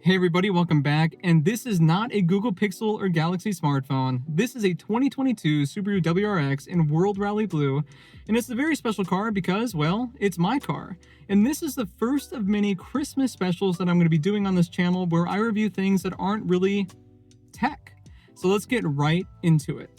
Hey everybody, welcome back. And this is not a Google Pixel or Galaxy smartphone. This is a 2022 Subaru WRX in World Rally Blue. And it's a very special car because, well, it's my car. And this is the first of many Christmas specials that I'm going to be doing on this channel where I review things that aren't really tech. So let's get right into it.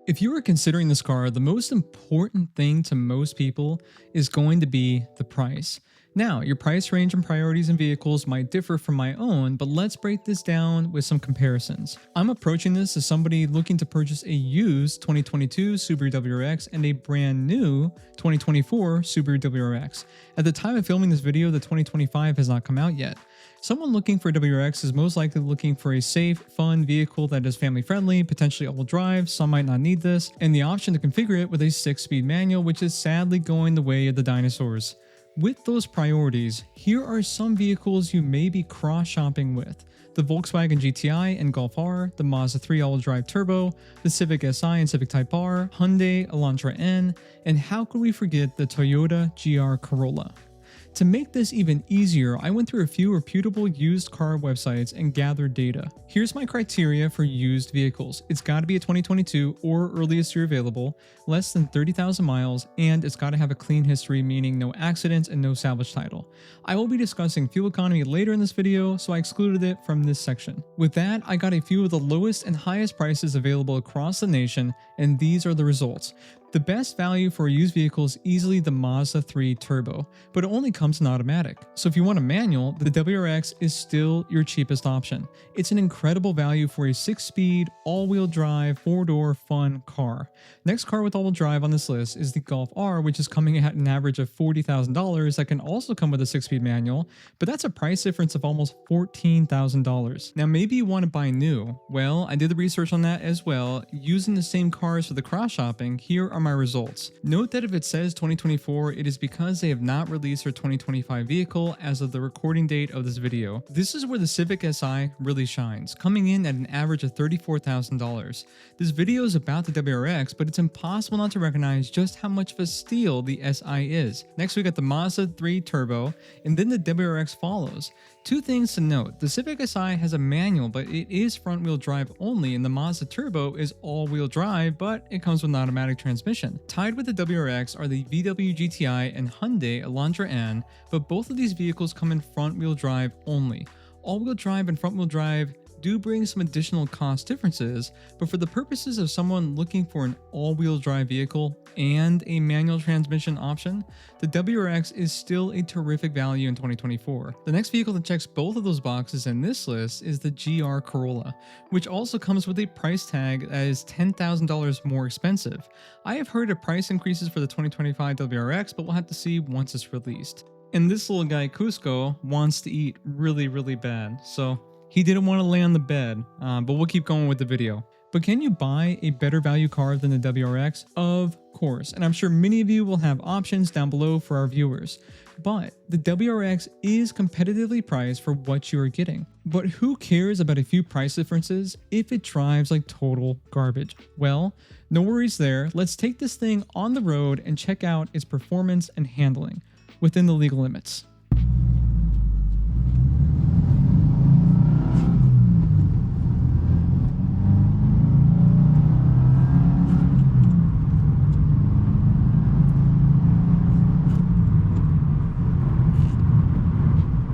If you are considering this car, the most important thing to most people is going to be the price. Now, your price range and priorities in vehicles might differ from my own, but let's break this down with some comparisons. I'm approaching this as somebody looking to purchase a used 2022 Subaru WRX and a brand new 2024 Subaru WRX. At the time of filming this video, the 2025 has not come out yet. Someone looking for a WRX is most likely looking for a safe, fun vehicle that is family-friendly, potentially all-wheel drive, some might not need this, and the option to configure it with a 6-speed manual, which is sadly going the way of the dinosaurs. With those priorities, here are some vehicles you may be cross-shopping with. The Volkswagen GTI and Golf R, the Mazda 3 all-wheel drive turbo, the Civic SI and Civic Type R, Hyundai Elantra N, and how could we forget the Toyota GR Corolla? To make this even easier, I went through a few reputable used car websites and gathered data. Here's my criteria for used vehicles. It's got to be a 2022 or earliest year available, less than 30,000 miles, and it's got to have a clean history, meaning no accidents and no salvage title. I will be discussing fuel economy later in this video, so I excluded it from this section. With that, I got a few of the lowest and highest prices available across the nation, and these are the results. The best value for a used vehicle is easily the Mazda 3 Turbo, but it only comes in automatic. So if you want a manual, the WRX is still your cheapest option. It's an incredible value for a 6-speed, all-wheel drive, 4-door fun car. Next car with all-wheel drive on this list is the Golf R, which is coming at an average of $40,000 that can also come with a 6-speed manual, but that's a price difference of almost $14,000. Now maybe you want to buy new. Well, I did the research on that as well. Using the same cars for the cross-shopping, here are my results. Note that if it says 2024, it is because they have not released their 2025 vehicle as of the recording date of this video. This is where the Civic SI really shines, coming in at an average of $34,000. This video is about the WRX, but it's impossible not to recognize just how much of a steal the SI is. Next we got the Mazda 3 Turbo, and then the WRX follows. Two things to note, the Civic SI has a manual, but it is front-wheel drive only, and the Mazda Turbo is all-wheel drive, but it comes with an automatic transmission. Tied with the WRX are the VW GTI and Hyundai Elantra N, but both of these vehicles come in front-wheel drive only. All-wheel drive and front-wheel drive do bring some additional cost differences, but for the purposes of someone looking for an all-wheel drive vehicle and a manual transmission option, the WRX is still a terrific value in 2024. The next vehicle that checks both of those boxes in this list is the GR Corolla, which also comes with a price tag that is $10,000 more expensive. I have heard of price increases for the 2025 WRX, but we'll have to see once it's released. And this little guy, Cusco, wants to eat really, really bad, so he didn't want to lay on the bed, but we'll keep going with the video. But can you buy a better value car than the WRX? Of course, and I'm sure many of you will have options down below for our viewers. But the WRX is competitively priced for what you are getting. But who cares about a few price differences if it drives like total garbage? Well, no worries there. Let's take this thing on the road and check out its performance and handling within the legal limits.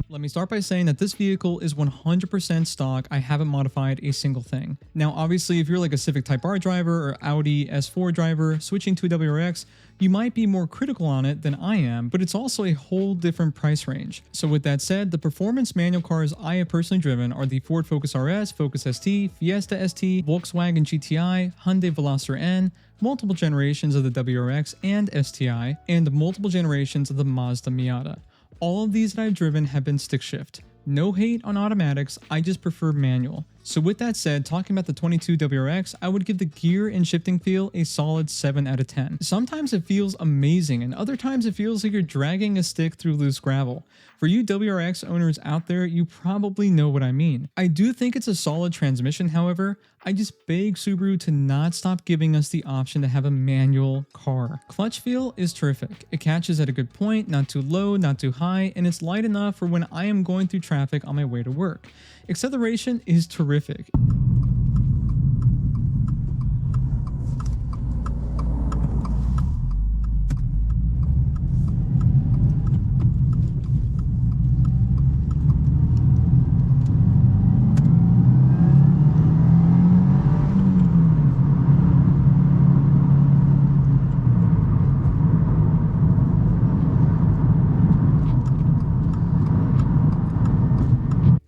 Let me start by saying that this vehicle is 100% stock. I haven't modified a single thing. Now, obviously, if you're like a Civic Type R driver or Audi S4 driver switching to a WRX, you might be more critical on it than I am, but it's also a whole different price range. So with that said, the performance manual cars I have personally driven are the Ford Focus RS, Focus ST, Fiesta ST, Volkswagen GTI, Hyundai Veloster N, multiple generations of the WRX and STI, and multiple generations of the Mazda Miata. All of these that I've driven have been stick shift. No hate on automatics, I just prefer manual. So with that said, talking about the 22 WRX, I would give the gear and shifting feel a solid 7 out of 10. Sometimes it feels amazing, and other times it feels like you're dragging a stick through loose gravel. For you WRX owners out there, you probably know what I mean. I do think it's a solid transmission, however. I just beg Subaru to not stop giving us the option to have a manual car. Clutch feel is terrific. It catches at a good point, not too low, not too high, and it's light enough for when I am going through traffic on my way to work. Acceleration is terrific.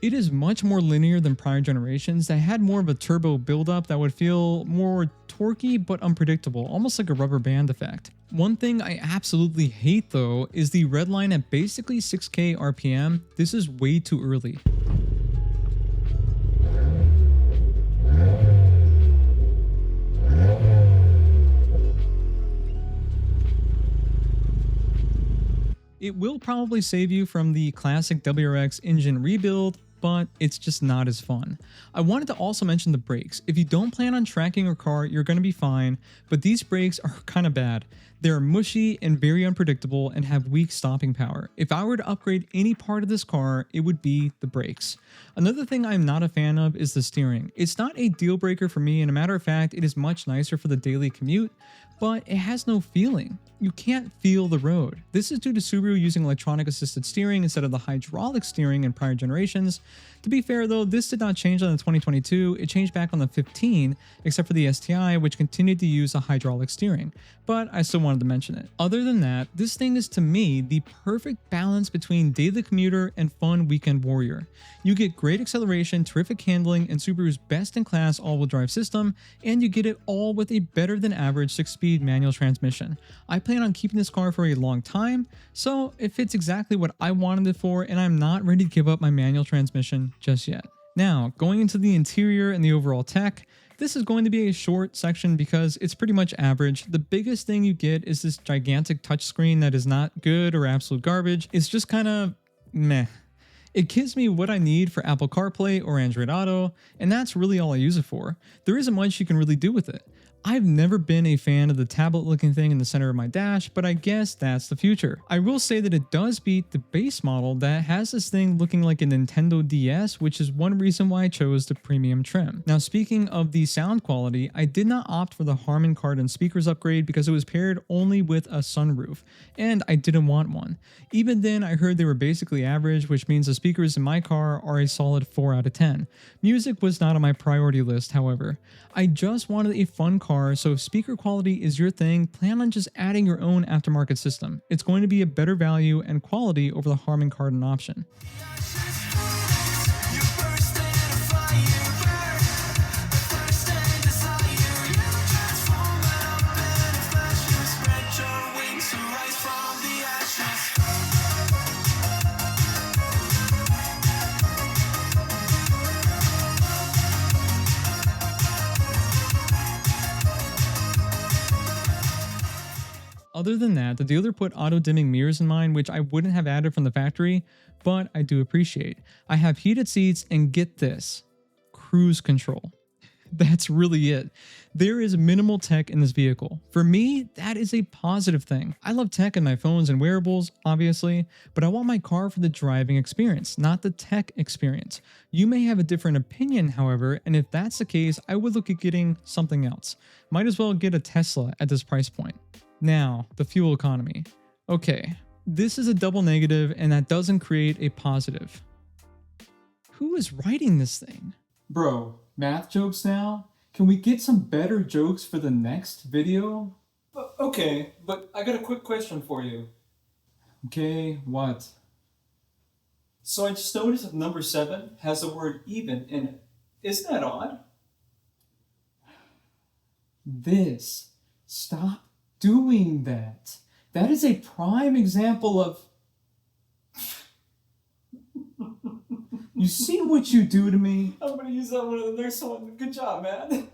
It is much more linear than prior generations that had more of a turbo buildup that would feel more torquey but unpredictable, almost like a rubber band effect. One thing I absolutely hate though is the red line at basically 6k RPM. This is way too early. It will probably save you from the classic WRX engine rebuild, but it's just not as fun. I wanted to also mention the brakes. If you don't plan on tracking your car, you're going to be fine, but these brakes are kind of bad. They're mushy and very unpredictable and have weak stopping power. If I were to upgrade any part of this car, it would be the brakes. Another thing I'm not a fan of is the steering. It's not a deal breaker for me, and a matter of fact, it is much nicer for the daily commute, but it has no feeling. You can't feel the road. This is due to Subaru using electronic assisted steering instead of the hydraulic steering in prior generations. To be fair though, this did not change on the 2022, it changed back on the 15, except for the STI, which continued to use a hydraulic steering, but I still wanted to mention it. Other than that, this thing is to me the perfect balance between daily commuter and fun weekend warrior. You get great acceleration, terrific handling, and Subaru's best-in-class all-wheel drive system, and you get it all with a better than average 6-speed manual transmission. I plan on keeping this car for a long time, so it fits exactly what I wanted it for, and I'm not ready to give up my manual transmission just yet. Now, going into the interior and the overall tech, this is going to be a short section because it's pretty much average. The biggest thing you get is this gigantic touchscreen that is not good or absolute garbage. It's just kind of meh. It gives me what I need for Apple CarPlay or Android Auto, and that's really all I use it for. There isn't much you can really do with it. I've never been a fan of the tablet looking thing in the center of my dash, but I guess that's the future. I will say that it does beat the base model that has this thing looking like a Nintendo DS, which is one reason why I chose the premium trim. Now speaking of the sound quality, I did not opt for the Harman Kardon speakers upgrade because it was paired only with a sunroof, and I didn't want one. Even then, I heard they were basically average, which means the speakers in my car are a solid 4 out of 10. Music was not on my priority list, however. I just wanted a fun car, so if speaker quality is your thing, plan on just adding your own aftermarket system. It's going to be a better value and quality over the Harman Kardon option. Other than that, the dealer put auto-dimming mirrors in mine, which I wouldn't have added from the factory, but I do appreciate. I have heated seats and get this, cruise control. That's really it. There is minimal tech in this vehicle. For me, that is a positive thing. I love tech in my phones and wearables, obviously, but I want my car for the driving experience, not the tech experience. You may have a different opinion, however, and if that's the case, I would look at getting something else. Might as well get a Tesla at this price point. Now, the fuel economy. Okay, this is a double negative and that doesn't create a positive. Who is writing this thing? Bro, math jokes now? Can we get some better jokes for the next video? Okay, but I got a quick question for you. Okay, what? So I just noticed that number 7 has the word even in it. Isn't that odd? Stop doing that. That is a prime example of You see what you do to me? I'm gonna use that one in the next one. Good job, man.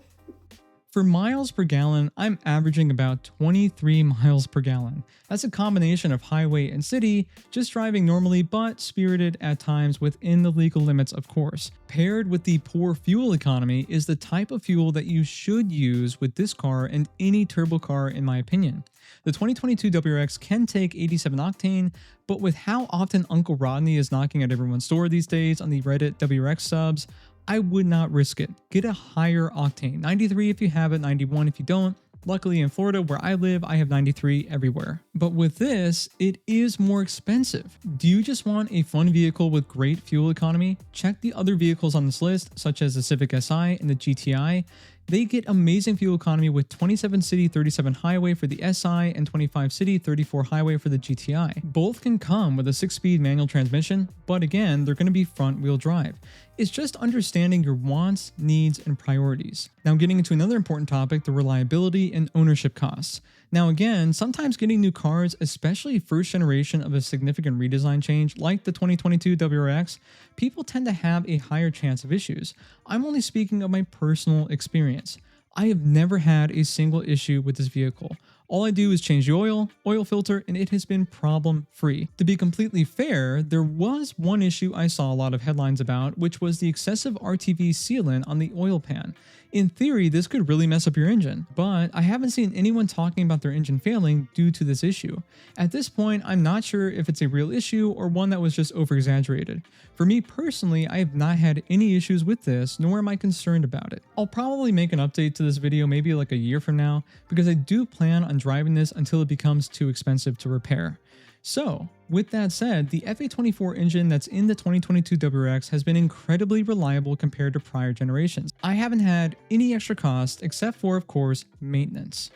For miles per gallon, I'm averaging about 23 miles per gallon. That's a combination of highway and city, just driving normally but spirited at times within the legal limits, of course. Paired with the poor fuel economy is the type of fuel that you should use with this car and any turbo car in my opinion. The 2022 WRX can take 87 octane, but with how often Uncle Rodney is knocking at everyone's door these days on the Reddit WRX subs, I would not risk it. Get a higher octane, 93 if you have it, 91 if you don't. Luckily in Florida where I live, I have 93 everywhere. But with this, it is more expensive. Do you just want a fun vehicle with great fuel economy? Check the other vehicles on this list, such as the Civic SI and the GTI. They get amazing fuel economy with 27 city, 37 highway for the SI and 25 city, 34 highway for the GTI. Both can come with a 6-speed manual transmission, but again, they're going to be front-wheel drive. It's just understanding your wants, needs, and priorities. Now getting into another important topic, the reliability and ownership costs. Now again, sometimes getting new cars, especially first generation of a significant redesign change like the 2022 WRX, people tend to have a higher chance of issues. I'm only speaking of my personal experience. I have never had a single issue with this vehicle. All I do is change the oil filter, and it has been problem free. To be completely fair, there was one issue I saw a lot of headlines about, which was the excessive RTV sealant on the oil pan. In theory, this could really mess up your engine, but I haven't seen anyone talking about their engine failing due to this issue. At this point, I'm not sure if it's a real issue or one that was just over-exaggerated. For me personally, I have not had any issues with this, nor am I concerned about it. I'll probably make an update to this video maybe like a year from now, because I do plan on driving this until it becomes too expensive to repair. So, with that said, the FA24 engine that's in the 2022 WRX has been incredibly reliable compared to prior generations. I haven't had any extra cost except for, of course, maintenance.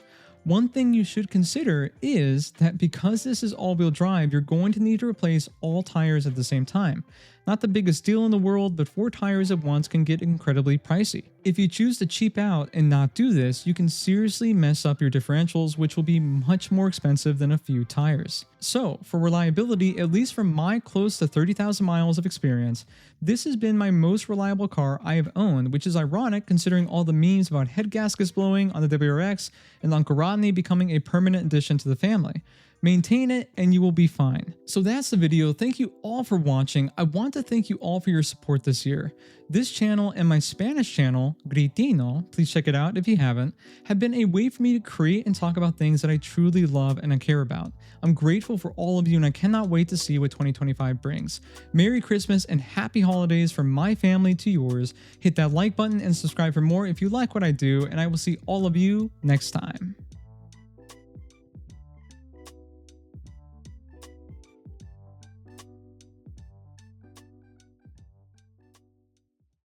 One thing you should consider is that because this is all-wheel drive, you're going to need to replace all tires at the same time. Not the biggest deal in the world, but 4 tires at once can get incredibly pricey. If you choose to cheap out and not do this, you can seriously mess up your differentials, which will be much more expensive than a few tires. So, for reliability, at least from my close to 30,000 miles of experience, this has been my most reliable car I have owned, which is ironic considering all the memes about head gaskets blowing on the WRX and Uncle Rodney becoming a permanent addition to the family. Maintain it and you will be fine. So that's the video. Thank you all for watching. I want to thank you all for your support this year. This channel and my Spanish channel, Gritino, please check it out if you haven't, have been a way for me to create and talk about things that I truly love and I care about. I'm grateful for all of you and I cannot wait to see what 2025 brings. Merry Christmas and happy holidays from my family to yours. Hit that like button and subscribe for more if you like what I do, and I will see all of you next time.